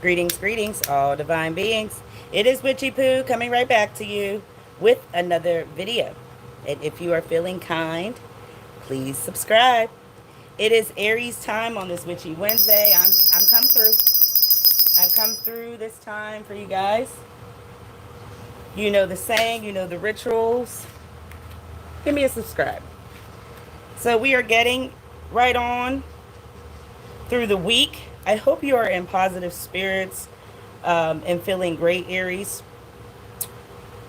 Greetings, all divine beings. It is Witchy Poo coming right back to you with another video. And if you are feeling kind, please subscribe. It is Aries time on this Witchy Wednesday. I'm come through. I've come through this time for you guys. You know the saying, you know the rituals. Give me a subscribe. So we are getting right on through the week. I hope you are in positive spirits and feeling great, Aries.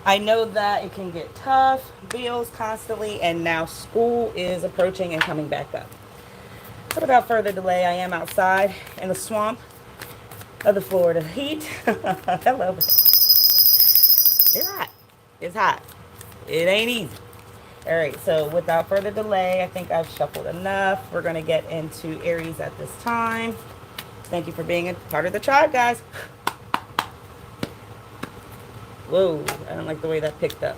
I know that it can get tough, bills constantly, and now school is approaching and coming back up. But without further delay, I am outside in the swamp of the Florida heat. Hello. It's hot. It's hot. It ain't easy. All right, so without further delay, I think I've shuffled enough. We're going to get into Aries at this time. Thank you for being a part of the tribe, guys. Whoa, I don't like the way that picked up.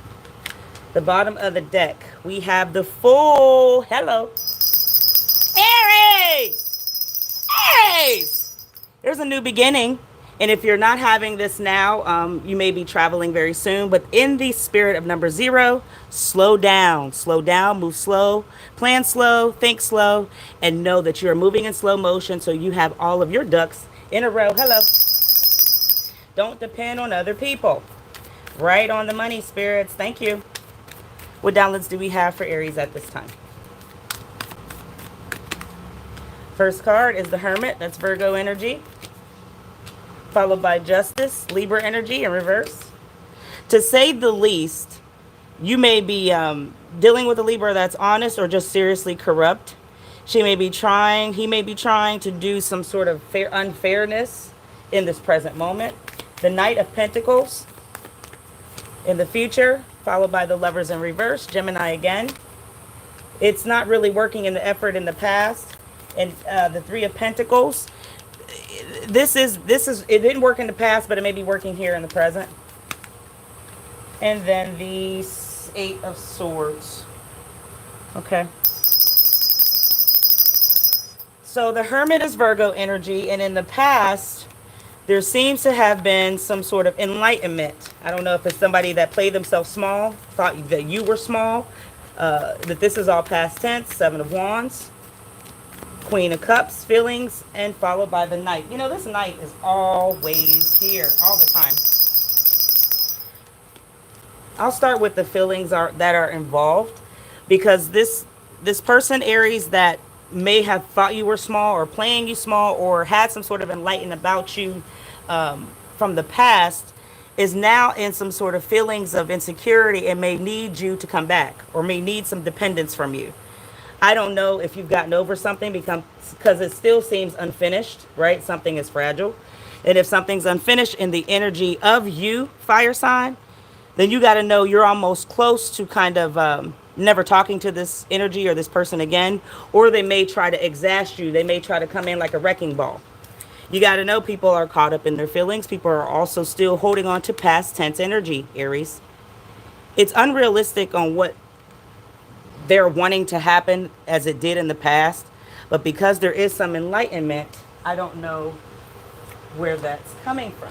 The bottom of the deck, we have the Fool. Hello. Aries! Aries! There's a new beginning. And if you're not having this now, you may be traveling very soon. But in the spirit of number 0, slow down. Slow down, move slow, plan slow, think slow, and know that you're moving in slow motion so you have all of your ducks in a row. Hello. Don't depend on other people. Right on the money, spirits. Thank you. What downloads do we have for Aries at this time? First card is the Hermit. That's Virgo energy. Followed by Justice, Libra energy in reverse. To say the least, you may be dealing with a Libra that's honest or just seriously corrupt. He may be trying to do some sort of unfairness in this present moment. The Knight of Pentacles in the future, followed by the Lovers in reverse, Gemini again. It's not really working in the effort in the past. And the Three of Pentacles. This is it didn't work in the past, but it may be working here in the present. And then the Eight of Swords. Okay. So the Hermit is Virgo energy, and in the past, there seems to have been some sort of enlightenment. I don't know if it's somebody that played themselves small, thought that you were small, that this is all past tense, Seven of Wands. Queen of Cups, feelings, and followed by the Knight. You know, this Knight is always here, all the time. I'll start with the feelings that are involved, because this person, Aries, that may have thought you were small or playing you small or had some sort of enlightenment about you from the past, is now in some sort of feelings of insecurity and may need you to come back or may need some dependence from you. I don't know if you've gotten over something because it still seems unfinished, right? Something is fragile. And if something's unfinished in the energy of you, fire sign, then you got to know you're almost close to kind of never talking to this energy or this person again. Or they may try to exhaust you. They may try to come in like a wrecking ball. You got to know people are caught up in their feelings. People are also still holding on to past tense energy, Aries. It's unrealistic on what they're wanting to happen as it did in the past, but because there is some enlightenment, I don't know where that's coming from.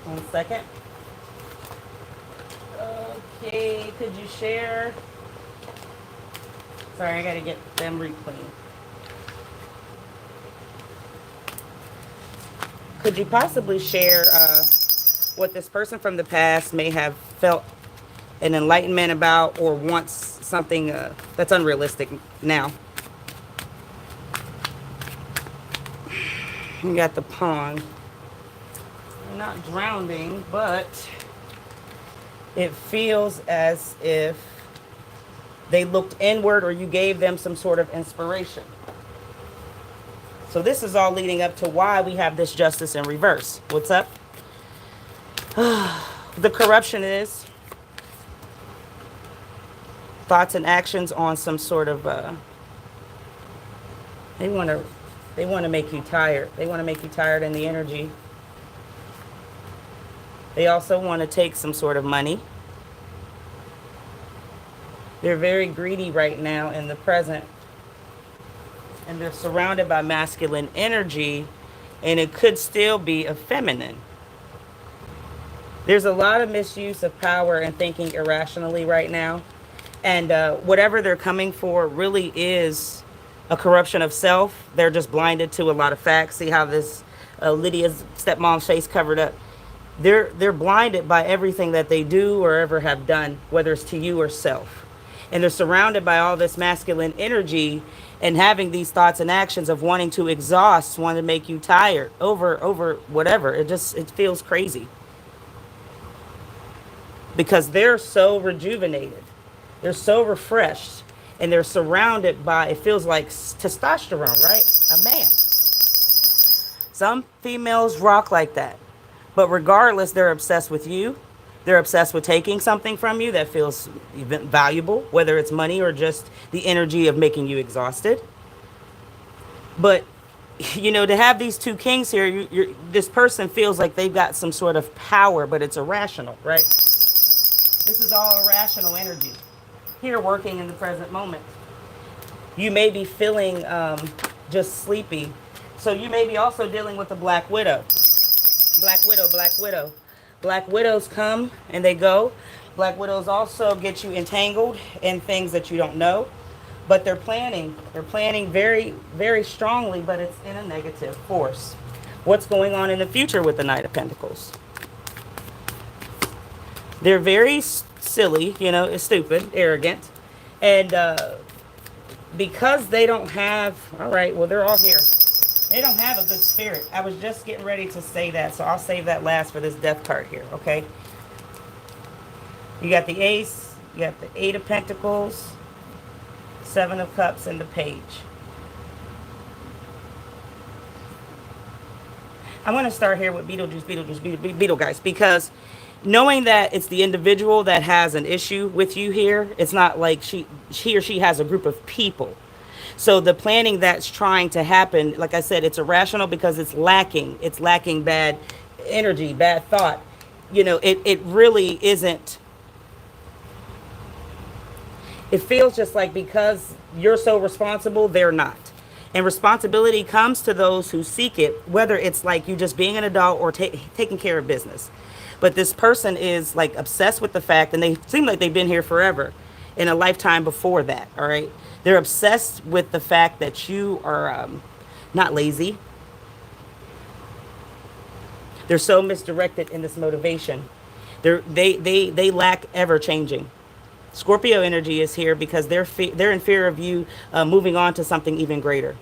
1 second. Okay, could you share? Sorry, I gotta get them recleaned. Could you possibly share what this person from the past may have felt an enlightenment about or wants something that's unrealistic now? You got the Pawn. I'm not drowning, but it feels as if they looked inward or you gave them some sort of inspiration. So this is all leading up to why we have this Justice in reverse. What's up? The corruption is thoughts and actions on some sort of they want to make you tired. They want to make you tired in the energy. They also want to take some sort of money. They're very greedy right now in the present, and they're surrounded by masculine energy, and it could still be a feminine. There's a lot of misuse of power and thinking irrationally right now. And whatever they're coming for really is a corruption of self. They're just blinded to a lot of facts. See how this Lydia's stepmom's face covered up. They're blinded by everything that they do or ever have done, whether it's to you or self. And they're surrounded by all this masculine energy and having these thoughts and actions of wanting to exhaust, wanting to make you tired over whatever. It feels crazy because they're so rejuvenated. They're so refreshed, and they're surrounded by, it feels like testosterone, right? A man. Some females rock like that. But regardless, they're obsessed with you. They're obsessed with taking something from you that feels valuable, whether it's money or just the energy of making you exhausted. But, you know, to have these two kings here, this person feels like they've got some sort of power, but it's irrational, right? This is all irrational energy here working in the present moment. You may be feeling just sleepy. So you may be also dealing with a black widow. Black widow, black widow. Black widows come and they go. Black widows also get you entangled in things that you don't know. But they're planning. They're planning very, very strongly, but it's in a negative force. What's going on in the future with the Knight of Pentacles? They're very silly, you know, stupid, arrogant. And because they don't have, all right, well, they're all here. They don't have a good spirit. I was just getting ready to say that, so I'll save that last for this death card here, okay? You got the Ace, you got the Eight of Pentacles, Seven of Cups, and the Page. I'm going to start here with Beetlejuice, guys, because knowing that it's the individual that has an issue with you here, it's not like he or she has a group of people. So the planning that's trying to happen, like I said, it's irrational because it's lacking. It's lacking bad energy, bad thought. You know, it really isn't. It feels just like because you're so responsible, they're not. And responsibility comes to those who seek it, whether it's like you just being an adult or taking care of business. But this person is like obsessed with the fact, and they seem like they've been here forever, in a lifetime before that, all right? They're obsessed with the fact that you are not lazy. They're so misdirected in this motivation. They lack ever changing. Scorpio energy is here because they're in fear of you moving on to something even greater.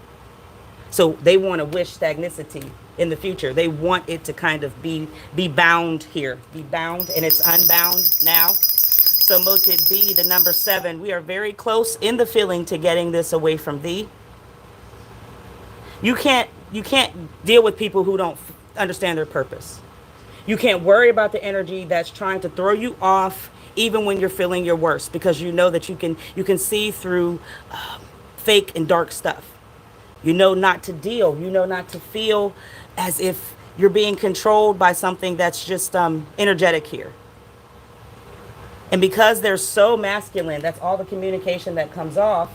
So they want to wish stagnicity in the future. They want it to kind of be bound here. Be bound, and it's unbound now. So motive B, the number 7, we are very close in the feeling to getting this away from thee. You can't deal with people who don't understand their purpose. You can't worry about the energy that's trying to throw you off even when you're feeling your worst, because you know that you can see through fake and dark stuff. You know not to deal. You know not to feel as if you're being controlled by something that's just energetic here. And because they're so masculine, that's all the communication that comes off.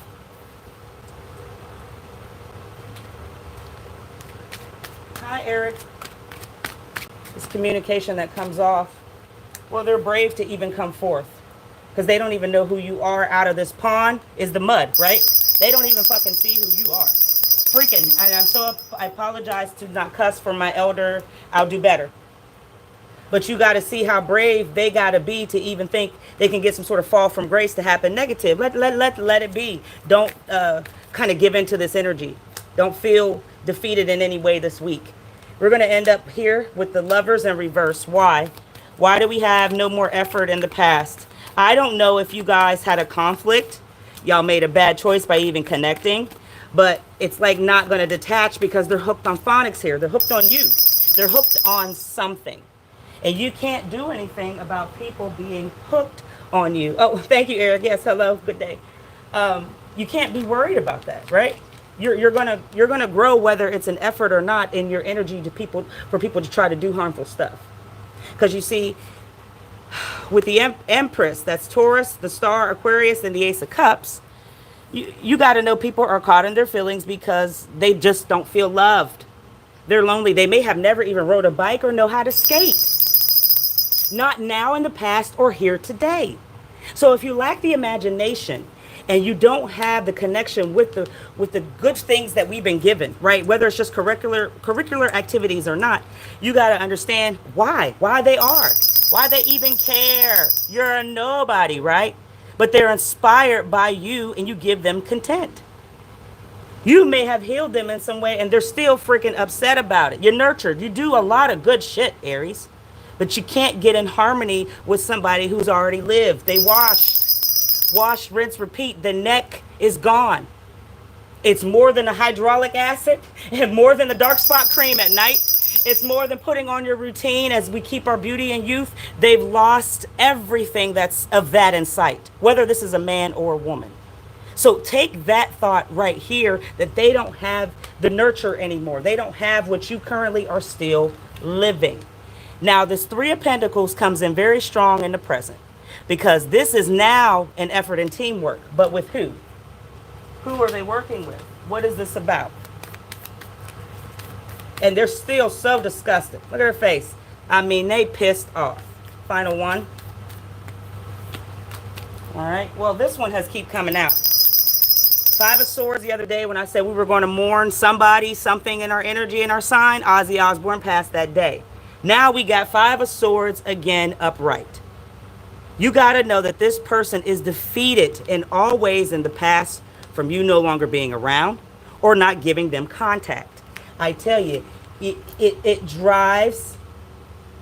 Hi, Eric. This communication that comes off, well, they're brave to even come forth because they don't even know who you are. Out of this pond is the mud, right? They don't even fucking see who you are. Freaking, and I apologize to not cuss for my elder. I'll do better. But you got to see how brave they got to be to even think they can get some sort of fall from grace to happen negative. Let it be. Don't kind of give into this energy. Don't feel defeated in any way this week. We're going to end up here with the Lovers in reverse. Why? Why do we have no more effort in the past? I don't know if you guys had a conflict. Y'all made a bad choice by even connecting. But it's like not going to detach because they're hooked on phonics here. They're hooked on you. They're hooked on something. And you can't do anything about people being hooked on you. Oh, thank you, Eric. Yes, hello. Good day. You can't be worried about that, right? You're gonna grow whether it's an effort or not in your energy to for people to try to do harmful stuff. Because you see, with the Empress, that's Taurus, the Star, Aquarius, and the Ace of Cups, you got to know people are caught in their feelings because they just don't feel loved. They're lonely. They may have never even rode a bike or know how to skate. Not now, in the past, or here today. So if you lack the imagination and you don't have the connection with the good things that we've been given, right? Whether it's just curricular activities or not, you got to understand why they are, why they even care. You're a nobody, right? But they're inspired by you and you give them content. You may have healed them in some way and they're still freaking upset about it. You're nurtured. You do a lot of good shit, Aries. But you can't get in harmony with somebody who's already lived. They wash, rinse, repeat. The neck is gone. It's more than the hydraulic acid and more than the dark spot cream at night. It's more than putting on your routine as we keep our beauty and youth. They've lost everything that's of that in sight, whether this is a man or a woman. So take that thought right here, that they don't have the nurture anymore. They don't have what you currently are still living. Now, this Three of Pentacles comes in very strong in the present, because this is now an effort in teamwork. But with who? Who are they working with? What is this about? And they're still so disgusted. Look at her face. I mean, they pissed off. Final one. All right. Well, this one has keep coming out. Five of Swords the other day when I said we were going to mourn somebody, something in our energy, in our sign. Ozzy Osbourne passed that day. Now we got Five of Swords again upright. You got to know that this person is defeated in all ways in the past, from you no longer being around or not giving them contact. I tell you, it drives,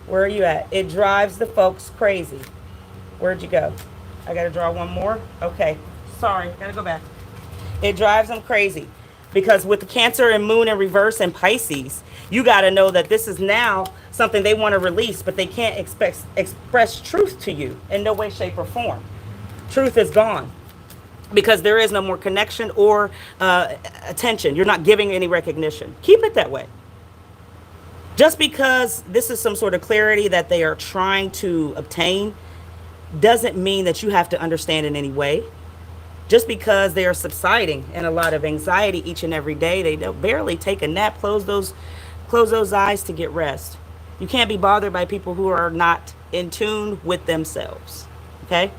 where are you at? It drives the folks crazy. Where'd you go? I got to draw one more. Okay. Sorry. Got to go back. It drives them crazy because with the Cancer and Moon in reverse and Pisces, you got to know that this is now something they want to release, but they can't express truth to you in no way, shape, or form. Truth is gone because there is no more connection or attention. You're not giving any recognition. Keep it that way. Just because this is some sort of clarity that they are trying to obtain doesn't mean that you have to understand in any way. Just because they are subsiding in a lot of anxiety each and every day, they don't barely take a nap, close those eyes to get rest. You can't be bothered by people who are not in tune with themselves. Okay?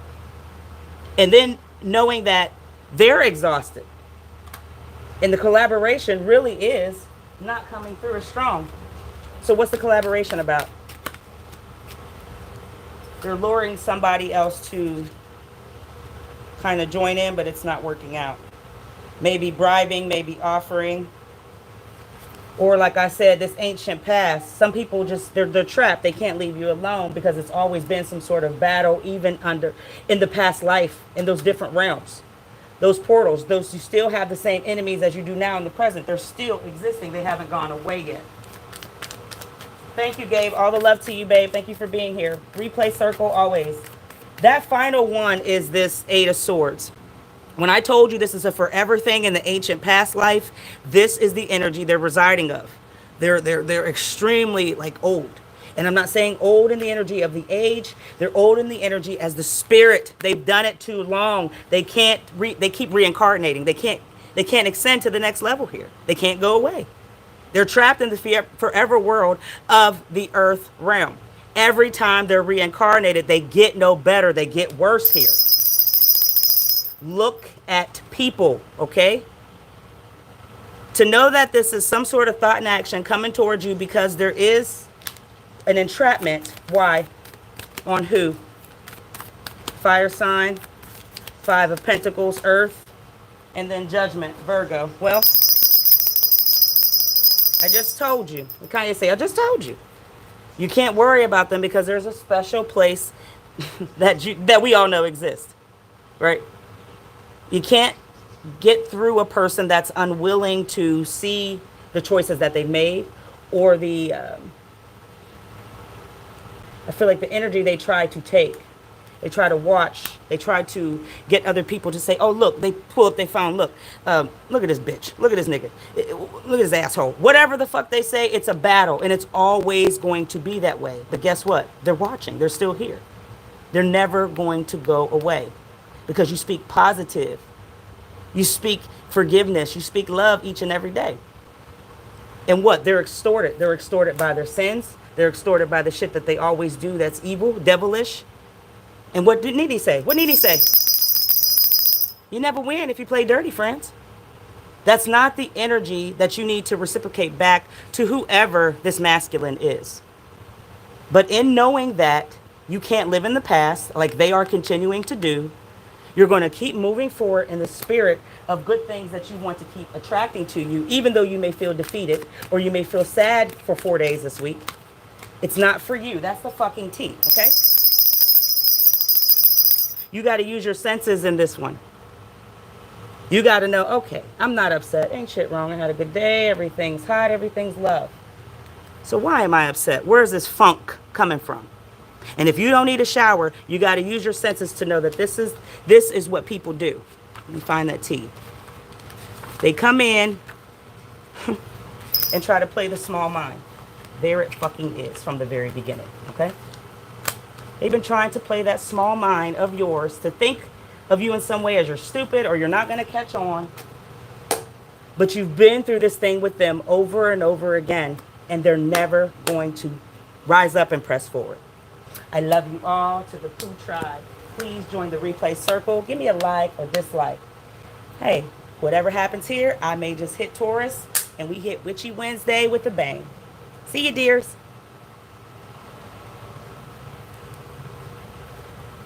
And then knowing that they're exhausted and the collaboration really is not coming through as strong. So what's the collaboration about? They're luring somebody else to kind of join in, but it's not working out. Maybe bribing, maybe offering. Or like I said, this ancient past. Some people just, they're trapped. They can't leave you alone because it's always been some sort of battle, even in the past life, in those different realms. Those portals, those, you still have the same enemies as you do now in the present. They're still existing. They haven't gone away yet. Thank you, Gabe. All the love to you, babe. Thank you for being here. Replay circle always. That final one is this Eight of Swords. When I told you this is a forever thing in the ancient past life, this is the energy they're residing of. They're extremely like old. And I'm not saying old in the energy of the age. They're old in the energy as the spirit. They've done it too long. They keep reincarnating. They can't ascend to the next level here. They can't go away. They're trapped in the forever world of the earth realm. Every time they're reincarnated, they get no better. They get worse here. Look at people, okay? To know that this is some sort of thought and action coming towards you because there is an entrapment. Why? On who? Fire sign, Five of Pentacles, Earth, and then Judgment, Virgo. Well, I just told you. Kanye say, I just told you. You can't worry about them because there's a special place that we all know exists, right? You can't get through a person that's unwilling to see the choices that they've made, or the, I feel like the energy they try to take. They try to watch. They try to get other people to say, oh, look, they pull up their phone. Look at this bitch. Look at this nigga. Look at this asshole. Whatever the fuck they say, it's a battle. And it's always going to be that way. But guess what? They're watching. They're still here. They're never going to go away. Because you speak positive. You speak forgiveness. You speak love each and every day. And what? They're extorted. They're extorted by their sins. They're extorted by the shit that they always do that's evil, devilish. And what did Needy say? What Needy say? You never win if you play dirty, friends. That's not the energy that you need to reciprocate back to whoever this masculine is. But in knowing that you can't live in the past like they are continuing to do, you're going to keep moving forward in the spirit of good things that you want to keep attracting to you, even though you may feel defeated or you may feel sad for 4 days this week. It's not for you. That's the fucking tea, okay? You got to use your senses in this one. You got to know, okay, I'm not upset. Ain't shit wrong. I had a good day. Everything's hot. Everything's love. So why am I upset? Where's this funk coming from? And if you don't need a shower, you got to use your senses to know that this is what people do. Let me find that tea. They come in and try to play the small mind. There it fucking is from the very beginning, okay? They've been trying to play that small mind of yours to think of you in some way as you're stupid or you're not going to catch on. But you've been through this thing with them over and over again, and they're never going to rise up and press forward. I love you all to the Poo tribe. Please join the replay circle. Give me a like or dislike. Hey, whatever happens here, I may just hit Taurus and we hit Witchy Wednesday with a bang. See you, dears.